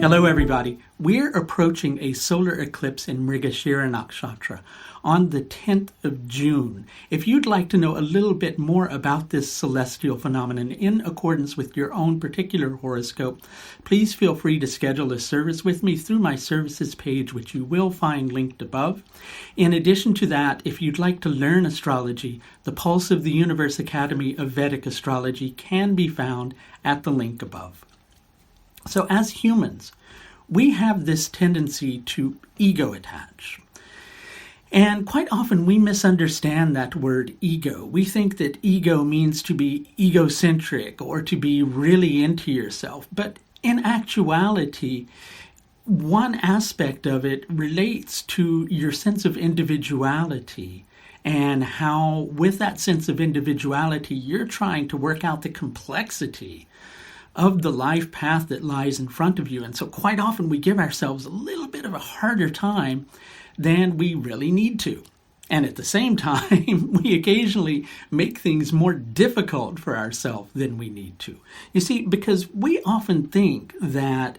Hello everybody. We're approaching a solar eclipse in Mrigasira Nakshatra on the 10th of June. If you'd like to know a little bit more about this celestial phenomenon in accordance with your own particular horoscope, please feel free to schedule a service with me through my services page, which you will find linked above. In addition to that, if you'd like to learn astrology, the Pulse of the Universe Academy of Vedic Astrology can be found at the link above. So as humans, we have this tendency to ego attach. And quite often we misunderstand that word ego. We think that ego means to be egocentric or to be really into yourself. But in actuality, one aspect of it relates to your sense of individuality and how with that sense of individuality, you're trying to work out the complexity of the life path that lies in front of you. And so quite often we give ourselves a little bit of a harder time than we really need to. And at the same time, we occasionally make things more difficult for ourselves than we need to. You see, because we often think that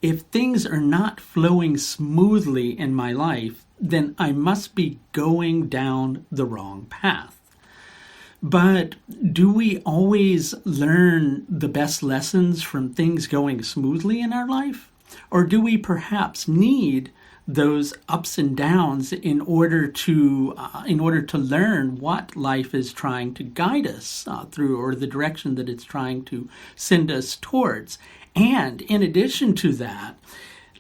if things are not flowing smoothly in my life, then I must be going down the wrong path. But do we always learn the best lessons from things going smoothly in our life? Or do we perhaps need those ups and downs in order to learn what life is trying to guide us through, or the direction that it's trying to send us towards? And in addition to that,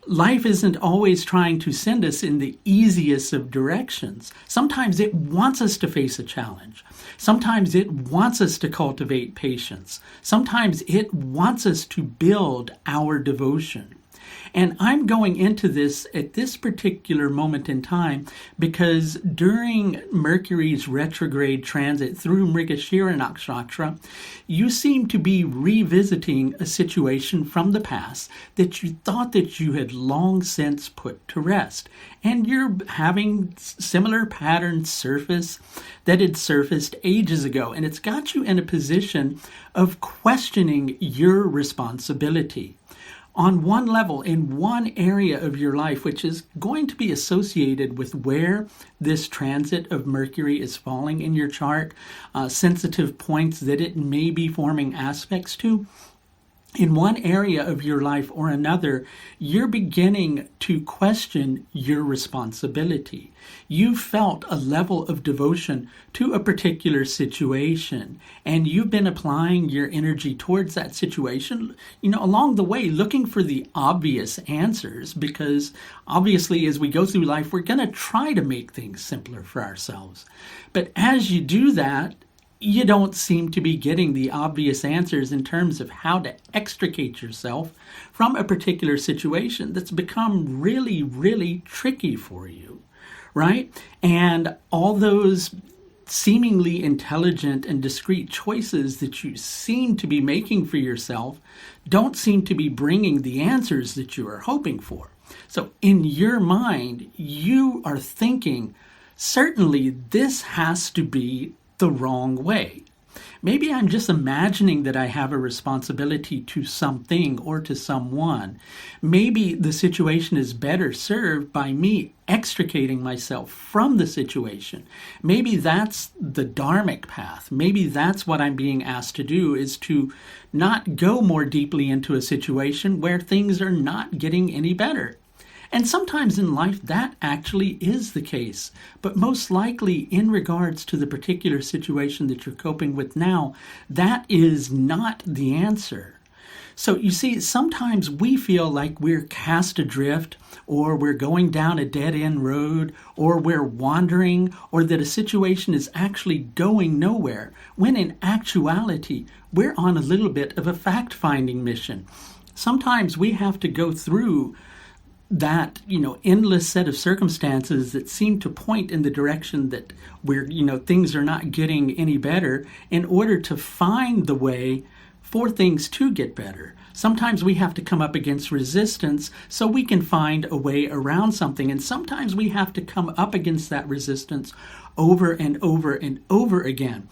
life isn't always trying to send us in the easiest of directions. Sometimes it wants us to face a challenge. Sometimes it wants us to cultivate patience. Sometimes it wants us to build our devotion. And I'm going into this at this particular moment in time because during Mercury's retrograde transit through Mrigasira Nakshatra, you seem to be revisiting a situation from the past that you thought that you had long since put to rest. And you're having similar patterns surface that had surfaced ages ago. And it's got you in a position of questioning your responsibility. On one level, in one area of your life, which is going to be associated with where this transit of Mercury is falling in your chart, sensitive points that it may be forming aspects to, in one area of your life or another, you're beginning to question your responsibility. You felt a level of devotion to a particular situation, and you've been applying your energy towards that situation, along the way, looking for the obvious answers, because obviously as we go through life, we're going to try to make things simpler for ourselves. But as you do that, you don't seem to be getting the obvious answers in terms of how to extricate yourself from a particular situation that's become really, really tricky for you, right? And all those seemingly intelligent and discreet choices that you seem to be making for yourself don't seem to be bringing the answers that you are hoping for. So in your mind, you are thinking, certainly this has to be the wrong way. Maybe I'm just imagining that I have a responsibility to something or to someone. Maybe the situation is better served by me extricating myself from the situation. Maybe that's the dharmic path. Maybe that's what I'm being asked to do, is to not go more deeply into a situation where things are not getting any better. And sometimes in life that actually is the case, but most likely in regards to the particular situation that you're coping with now, that is not the answer. So you see, sometimes we feel like we're cast adrift, or we're going down a dead-end road, or we're wandering, or that a situation is actually going nowhere, when in actuality, we're on a little bit of a fact-finding mission. Sometimes we have to go through that, endless set of circumstances that seem to point in the direction that things are not getting any better in order to find the way for things to get better. Sometimes we have to come up against resistance so we can find a way around something. And sometimes we have to come up against that resistance over and over and over again.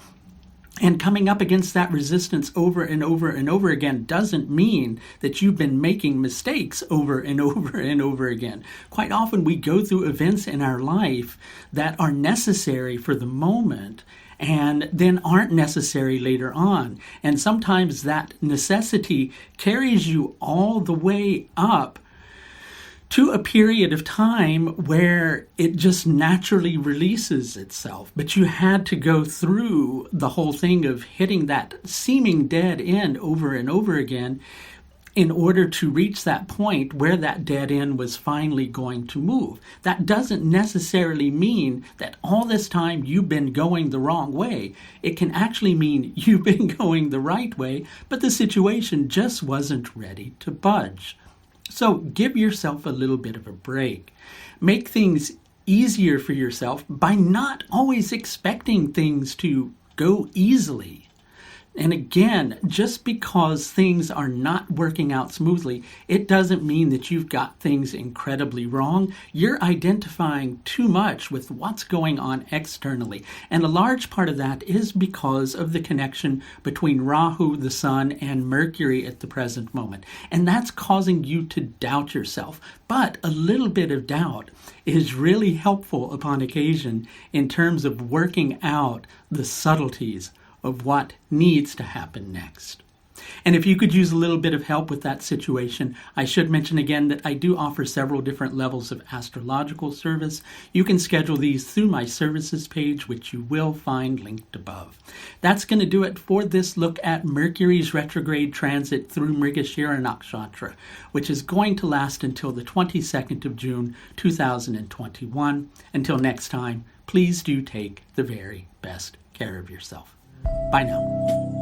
And coming up against that resistance over and over and over again doesn't mean that you've been making mistakes over and over and over again. Quite often we go through events in our life that are necessary for the moment and then aren't necessary later on. And sometimes that necessity carries you all the way up to a period of time where it just naturally releases itself. But you had to go through the whole thing of hitting that seeming dead end over and over again in order to reach that point where that dead end was finally going to move. That doesn't necessarily mean that all this time you've been going the wrong way. It can actually mean you've been going the right way, but the situation just wasn't ready to budge. So give yourself a little bit of a break. Make things easier for yourself by not always expecting things to go easily. And again, just because things are not working out smoothly, it doesn't mean that you've got things incredibly wrong. You're identifying too much with what's going on externally. And a large part of that is because of the connection between Rahu, the sun, and Mercury at the present moment. And that's causing you to doubt yourself. But a little bit of doubt is really helpful upon occasion in terms of working out the subtleties of what needs to happen next. And if you could use a little bit of help with that situation, I should mention again that I do offer several different levels of astrological service. You can schedule these through my services page, which you will find linked above. That's going to do it for this look at Mercury's retrograde transit through Mrigasira Nakshatra, which is going to last until the 22nd of June, 2021. Until next time, please do take the very best care of yourself. Bye now.